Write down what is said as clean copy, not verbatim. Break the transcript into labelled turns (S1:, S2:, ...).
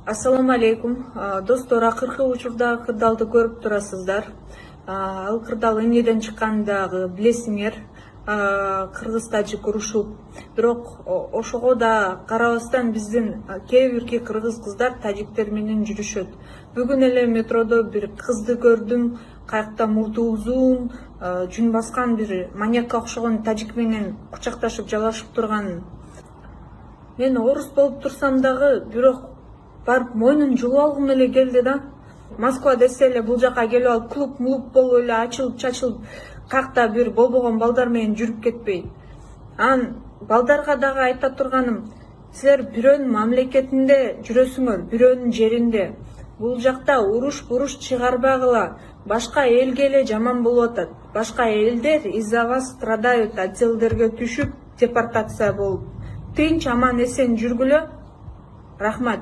S1: Ассаламу алейкум. Достор, акыркы учурда кырдалды көрүп турасыздар. Ал кырдал эмнеден чыкканын дагы билесиңер. Кыргыз тажик урушуп. Бирок ошого да карабастан биздин кээ бирки кыргыз кыздар тажиктер менен жүрүшөт. Бүгүн эле метродо бир кызды көрдүм. Каякта мурду узун, жүн баскан бир маньякка окшогон тажик менен кучакташып жалашып турганын. Мен орус болуп турсам дагы, бирок барып мойнун жулуп алгым эле келди да. Москва десе эле бул жака келип алып клуб болуп эле ачылып чачылып, каякта бир болбогон балдар менен жүрүп кетпей. Балдарга дагы айта турганым, силер бирөөнүн мамлекетинде жүрөсүңөр, бирөөнүн жеринде. Бул жакта уруш чыгарбагыла, башка элге эле жаман болуп атат. Башка элдер из-за вас страдают, отделдерге түшүп, депортация болуп. Тынч аман эсен жүргүлө. Рахмат.